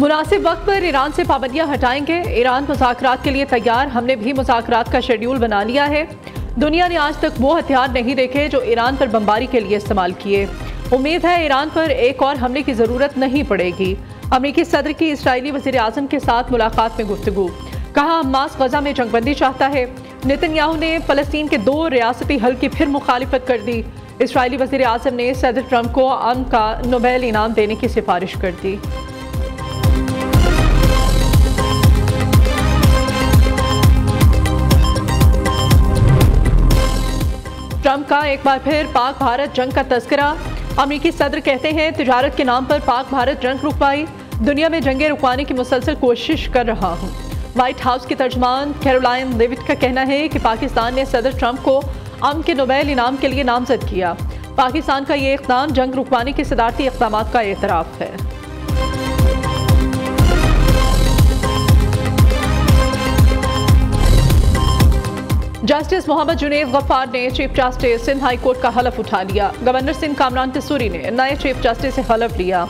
मुनासिब वक्त पर ईरान से पाबंदियां हटाएंगे। ईरान मुज़ाकरात के लिए तैयार, हमने भी मुज़ाकरात का शेड्यूल बना लिया है। दुनिया ने आज तक वो हथियार नहीं देखे जो ईरान पर बमबारी के लिए इस्तेमाल किए। उम्मीद है ईरान पर एक और हमले की ज़रूरत नहीं पड़ेगी। अमेरिकी सदर की इस्राईली वज़ीर आज़म के साथ मुलाकात में गुफ्तगू, कहा हमास गजा में जंगबंदी चाहता है। नेतन्याहू ने फ़लस्तीन के 2 रियासती हल की फिर मुखालिफत कर दी। इस्राईली वज़ीर आज़म ने सदर ट्रंप को अमन का नोबेल इनाम देने की सिफारिश कर दी। ट्रंप का एक बार फिर पाक भारत जंग का तस्करा। अमेरिकी सदर कहते हैं तिजारत के नाम पर पाक भारत जंग रुकवाई, दुनिया में जंगें रुकवाने की मुसलसल कोशिश कर रहा हूँ। व्हाइट हाउस की तर्जमान कैरोलाइन लेविट का कहना है कि पाकिस्तान ने सदर ट्रंप को अमन के नोबेल इनाम के लिए नामजद किया। पाकिस्तान का ये इक़दाम जंग रुकवाने के सदारती इक़दामात का एतराफ़ है। जस्टिस मोहम्मद जुनैद गफ्फार ने chief justice Sindh high court का हलफ उठा लिया। गवर्नर सिंध कामरान तसूरी ने नए चीफ जस्टिस से हलफ लिया।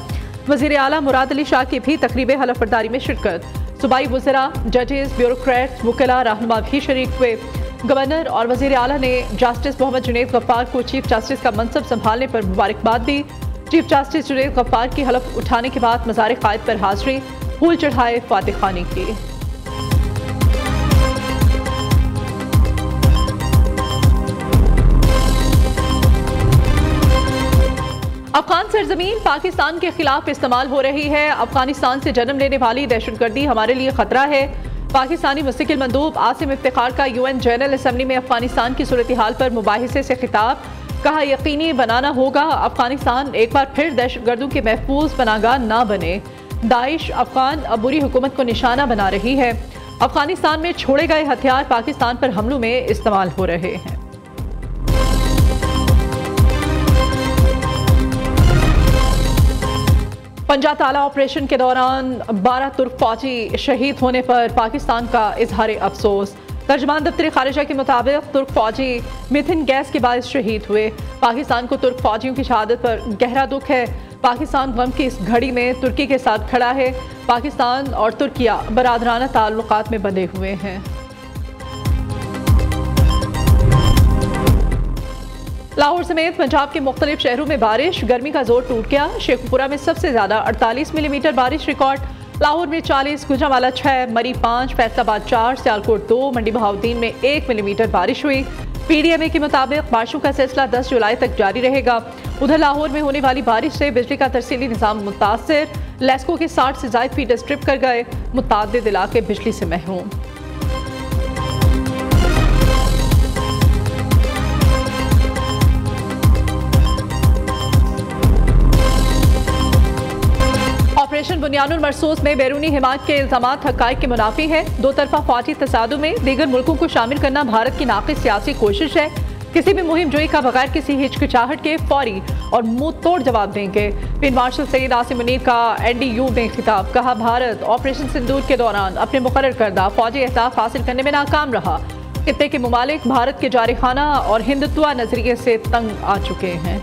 वज़ीर आला मुराद अली शाह की भी तकरीब हलफ बर्दारी में शिरकत। सूबाई वज़रा, जजेस, ब्यूरोक्रेट्स, वकीला, रहनुमा भी शरीक हुए। गवर्नर और वज़ीर आला ने जस्टिस मोहम्मद जुनैद गफ्फार को चीफ जस्टिस का मनसब संभालने पर मुबारकबाद दी। चीफ जस्टिस जुनैद गफ्फार की हलफ उठाने के बाद मज़ार क़ायद पर हाज़री, फूल चढ़ाए, फातिह ख़ानी की। अफगान सरजमीन पाकिस्तान के खिलाफ इस्तेमाल हो रही है। अफगानिस्तान से जन्म लेने वाली दहशतगर्दी हमारे लिए खतरा है। पाकिस्तानी मुस्तकिल मंदूब आसिम इफ्तिखार का UN जनरल असम्बली में अफगानिस्तान की सूरत हाल पर मुबाहिसे से खिताब, कहा यकीनी बनाना होगा अफगानिस्तान एक बार फिर दहशतगर्दों के महफूज पनाहगाह ना बने। दाइश अफगान अबूरी हुकूमत को निशाना बना रही है। अफगानिस्तान में छोड़े गए हथियार पाकिस्तान पर हमलों में इस्तेमाल हो रहे हैं। पंजा ताला ऑपरेशन के दौरान 12 तुर्क फौजी शहीद होने पर पाकिस्तान का इजहार अफसोस। तर्जमान दफ्तर खारिजा के मुताबिक तुर्क फौजी मिथिन गैस के बायस शहीद हुए। पाकिस्तान को तुर्क फौजियों की शहादत पर गहरा दुख है। पाकिस्तान गम की इस घड़ी में तुर्की के साथ खड़ा है। पाकिस्तान और तुर्किया बरादराना ताल्लुकात में बंधे हुए हैं। लाहौर समेत पंजाब के मुख्तलिफ शहरों में बारिश, गर्मी का जोर टूट गया। शेखपुरा में सबसे ज्यादा 48 मिलीमीटर बारिश रिकॉर्ड। लाहौर में 40, गुजरांवाला 6, मरी 5, फैसलाबाद 4, सियालकोट 2, मंडी बहाउद्दीन में 1 मिलीमीटर बारिश हुई। PDMA के मुताबिक बारिशों का सिलसिला 10 जुलाई तक जारी रहेगा। उधर लाहौर में होने वाली बारिश से बिजली का तरसीली निज़ाम मुतासर। लेस्को के 60 से ज़ायद फीडर स्ट्रिप कर गए। मुताद्दिद इलाके बिजली से महरूम। ऑपरेशन बुनियानुल मरसूस में बैरूनी हिमायत के इल्जामात हक़ाइक़ के मुनाफी है। दो तरफा फौजी तसादुम में दीगर मुल्कों को शामिल करना भारत की नाक़िस सियासी कोशिश है। किसी भी मुहिम जोई का बगैर किसी हिचकिचाहट के फौरी और मुंह तोड़ जवाब देंगे। फील्ड मार्शल सईद आसिम मुनीर का NDU में खिताब, कहा भारत ऑपरेशन सिंदूर के दौरान अपने मुकर्रर करदा फौजी अहदाफ हासिल करने में नाकाम रहा। खित्ते के मुमालिक भारत के जारिखाना और हिंदुत्वा नजरिए से तंग आ चुके हैं।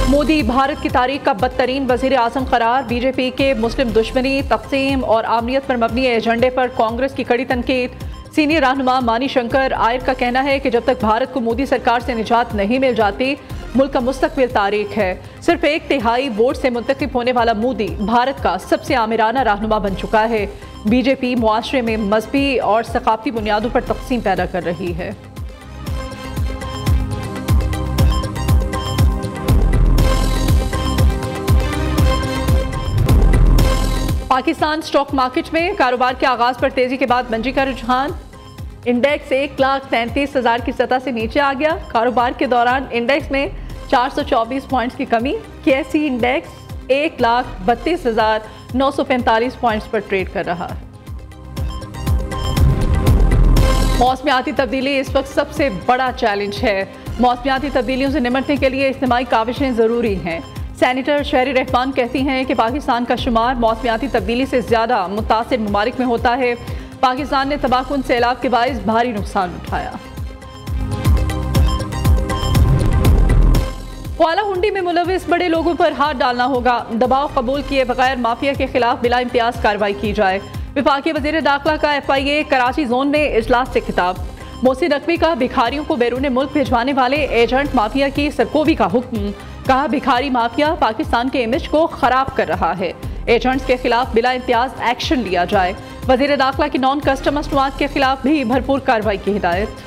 मोदी भारत की तारीख का बदतरीन वजीर आजम करार। बीजेपी के मुस्लिम दुश्मनी, तक़सीम और आमनियत पर मबनी एजेंडे पर कांग्रेस की कड़ी तनकीद। सीनियर रहनुमा मानी शंकर आयर का कहना है कि जब तक भारत को मोदी सरकार से निजात नहीं मिल जाती, मुल्क का मुस्तकबिल तारीख है। सिर्फ 1/3 वोट से मुंतखब होने वाला मोदी भारत का सबसे आमिराना रहनुमा बन चुका है। बीजेपी मुआशरे में मजहबी और सकाफती बुनियादों पर तक़सीम पैदा कर रही है। पाकिस्तान स्टॉक मार्केट में कारोबार के आगाज पर तेजी के बाद मंदी का रुझान। इंडेक्स 1,33,000 की सतह से नीचे आ गया। कारोबार के दौरान इंडेक्स में 424 पॉइंट्स की कमी। KSE इंडेक्स 1,32,945 पॉइंट्स पर ट्रेड कर रहा है। मौसमियाती तब्दीली इस वक्त सबसे बड़ा चैलेंज है। मौसमियाती तब्दीलियों से निपटने के लिए इज्तिमाई काविशें ज़रूरी हैं। सेनेटर शहरी रहमान कहती हैं कि पाकिस्तान का शुमार मौसमियाती तब्दीली से ज़्यादा मुतासिर ममालिक में होता है। पाकिस्तान ने तबाहकुन सैलाब के बाइस भारी नुकसान उठाया। वाला हुंडी में मुलविस बड़े लोगों पर हाथ डालना होगा। दबाव कबूल किए बगैर माफिया के खिलाफ बिला इम्तियाज कार्रवाई की जाए। विफाकी वजीर दाखिला का FIA कराची जोन में इजलास से खिताब। मोहसिन नकवी का भिखारियों को बैरून मुल्क भिजवाने वाले एजेंट माफिया की सरकोबी का हुक्म। कहा भिखारी माफिया पाकिस्तान के इमेज को खराब कर रहा है। एजेंट्स के खिलाफ बिला इम्तियाज एक्शन लिया जाए। वजीर दाखिला की नॉन कस्टम मसनूआत के खिलाफ भी भरपूर कार्रवाई की हिदायत।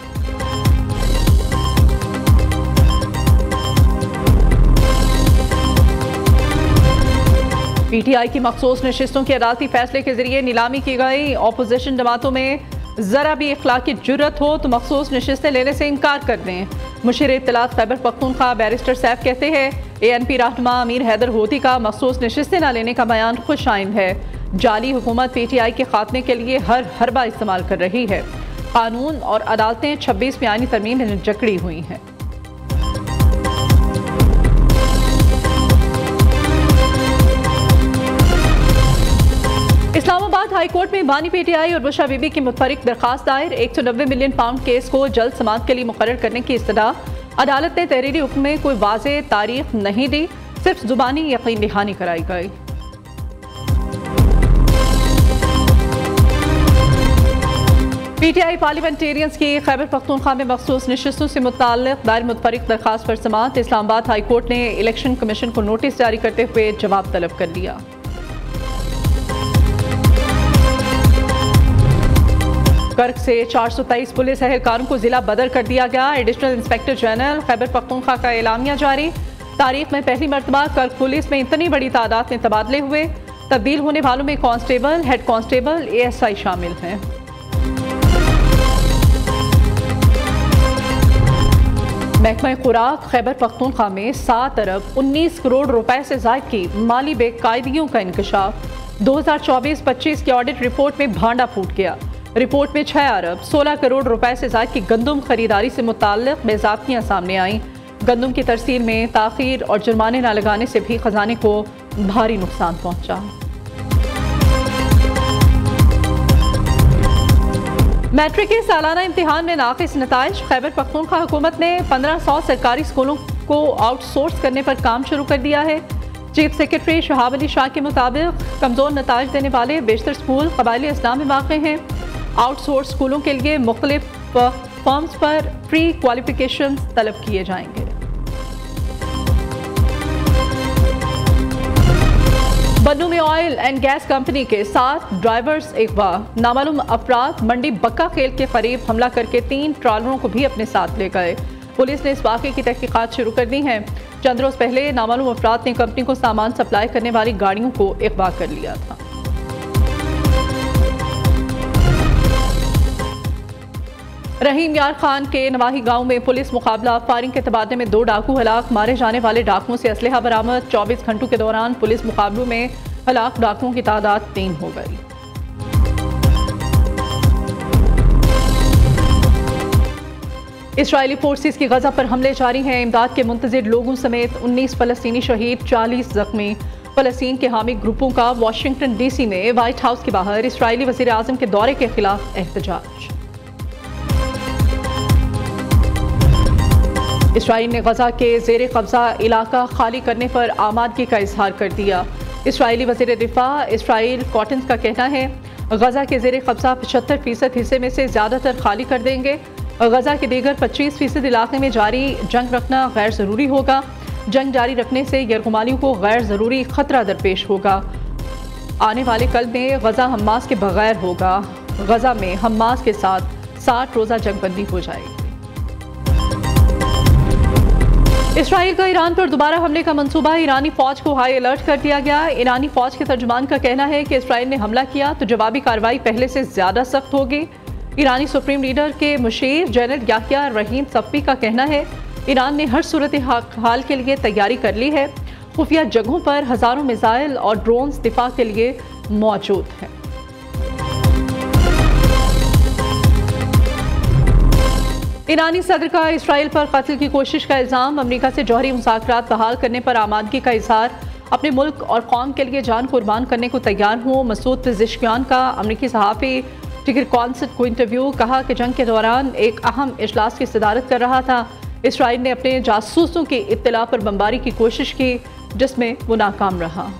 PTI की मखसूस नशिस्तों के अदालती फैसले के जरिए नीलामी की गई। अपोजिशन जमातों में जरा भी इखलाकी जुर्रत हो तो मखसूस नशिस्तें लेने से इनकार कर दें। मुशीर इत्तलात खैबर पख्तूनख्वा बैरिस्टर सैफ कहते हैं ANP रहनुमा अमीर हैदर होती का मखसूस नशिस्तें न लेने का बयान खुश आइंद है। जाली हुकूमत PTI के खात्मे के लिए हर हरबा इस्तेमाल कर रही है। कानून और अदालतें 26 में आईनी तरमीम में जकड़ी हुई हैं। इस्लामाबाद हाई कोर्ट में बानी PTI और बुशरा बीबी की मुतफरिक दरखास्त दायर। 190 मिलियन पाउंड केस को जल्द समाअत के लिए मुकर्रर करने की इस्तदा। अदालत ने तहरीरी हुक्म में कोई वाज़ेह तारीख नहीं दी, सिर्फ जुबानी यकीन दहानी कराई गई। PTI पार्लियामेंटेरियंस की खैबर पख्तूनख्वा में मखसूस नशिस्तों से मुताल्लिक़ दायर मुतफरिक दरखास्त पर समाअत। इस्लामाबाद हाई कोर्ट ने इलेक्शन कमीशन को नोटिस जारी करते हुए जवाब तलब कर लिया। कर्क से 423 पुलिस एहलकारों को जिला बदर कर दिया गया। Additional inspector general Khyber Pakhtunkhwa का एलामिया जारी। तारीख में पहली मरतबा कर्क पुलिस में इतनी बड़ी तादाद में तबादले हुए। तब्दील होने वालों में कांस्टेबल, हेड कांस्टेबल, ASI शामिल हैं। महकमा खुराक खैबर पख्तूनख्वा में 7 अरब 19 करोड़ रुपए से ज़ायद की माली बेकायदगियों का इंकशाफ। 2024-25 की ऑडिट रिपोर्ट में भांडा फूट गया। रिपोर्ट में 6 अरब 16 करोड़ रुपए से ज़ायद की गंदम खरीदारी से मुताल्लिक़ बेज़ाब्तियाँ सामने आईं। गंदम की तरसील में ताख़ीर और जुर्माने न लगाने से भी खजाने को भारी नुकसान पहुँचा। मैट्रिक के सालाना इम्तिहान में नाक़िस नताइज। खैबर पख्तूनख्वा हुकूमत ने 1500 सरकारी स्कूलों को आउटसोर्स करने पर काम शुरू कर दिया है। चीफ सेक्रेटरी शहाब अली शाह के मुताबिक कमज़ोर नताइज देने वाले बेशतर स्कूल क़बाइल इस्लाम में वाक़ हैं। आउटसोर्स स्कूलों के लिए मुख्तलिफ फर्म्स पर प्री क्वालिफिकेशन तलब किए जाएंगे। बन्नू में ऑयल एंड गैस कंपनी के 7 ड्राइवर्स अगवा। नामालूम अफराद मंडी बक्का खेल के करीब हमला करके 3 ट्रालरों को भी अपने साथ ले गए। पुलिस ने इस वाक़े की तहकीकात शुरू कर दी हैं। चंद रोज़ पहले नामालूम अफराद ने कंपनी को सामान सप्लाई करने वाली गाड़ियों को अगवा कर लिया था। रहीम यार खान के नवाही गांव में पुलिस मुकाबला। फायरिंग के तबादले में 2 डाकू हलाक। मारे जाने वाले डाकुओं से असलहा बरामद। 24 घंटों के दौरान पुलिस मुकाबलों में हलाक डाकुओं की तादाद 3 हो गई। इस्राएली फोर्सेस की गजा पर हमले जारी हैं। इमदाद के मुंतजिर लोगों समेत 19 फ़लस्तीनी शहीद, 40 जख्मी। फ़लस्तीन के हामी ग्रुपों का वाशिंगटन DC में व्हाइट हाउस के बाहर इस्राएली वज़ीर आज़म के दौरे के खिलाफ एहतजाज। इसराइल ने गजा के जेर कब्जा इलाका खाली करने पर आमादगी का इजहार कर दिया। इसराइली वज़ीर दिफा इसराइल कॉटन्स का कहना है गजा के जेर कब्जा 75% हिस्से में से ज़्यादातर खाली कर देंगे। गजा के दीगर 25% इलाके में जारी जंग रखना गैर ज़रूरी होगा। जंग जारी रखने से यरगुमालियों को गैर ज़रूरी ख़तरा दरपेश होगा। आने वाले कल में गजा हमास के बगैर होगा। गजा में हमास के साथ 60 रोज़ा जंगबंदी हो जाएगी। इसराइल का ईरान पर दोबारा हमले का मंसूबा। ईरानी फौज को हाई अलर्ट कर दिया गया। ईरानी फौज के तर्जुमान का कहना है कि इसराइल ने हमला किया तो जवाबी कार्रवाई पहले से ज्यादा सख्त होगी। ईरानी सुप्रीम लीडर के मुशीर जनरल याह्या रहीम सफ़ी का कहना है ईरान ने हर सूरत हाल के लिए तैयारी कर ली है। खुफिया जगहों पर हज़ारों मिसाइल और ड्रोन्स दिफा के लिए मौजूद हैं। ईरानी सदर का इसराइल पर कत्ल की कोशिश का इल्ज़ाम। अमरीका से जौहरी मुज़ाकरात बहाल करने पर आमादगी का इज़हार। अपने मुल्क और कौम के लिए जान कुर्बान करने को तैयार हूँ। मसूद पेज़ेश्कियान का अमरीकी सहाफ़ी टिगर कॉन्सर्ट को इंटरव्यू। कहा कि जंग के दौरान एक अहम इजलास की सदारत कर रहा था। इसराइल ने अपने जासूसों की इत्तला पर बमबारी की कोशिश की, जिसमें वो नाकाम रहा।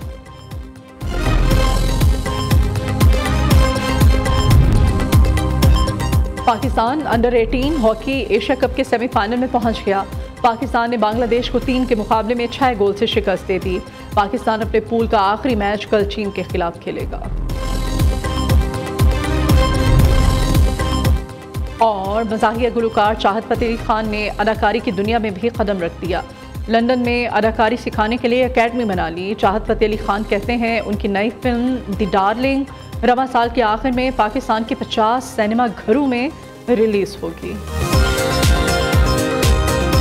Pakistan under 18 hockey Asia cup के सेमीफाइनल में पहुंच गया। पाकिस्तान ने बांग्लादेश को 3 के मुकाबले में 6 गोल से शिकस्त दे दी। पाकिस्तान अपने पूल का आखिरी मैच कल चीन के खिलाफ खेलेगा। और मज़ाहिया गुलकार चाहत फ़तेह अली खान ने अदाकारी की दुनिया में भी कदम रख दिया। लंदन में अदाकारी सिखाने के लिए एकेडमी बना ली। चाहत फ़तेह अली खान कहते हैं उनकी नई फिल्म द डार्लिंग रवां साल के आखिर में पाकिस्तान के 50 सिनेमा घरों में रिलीज़ होगी।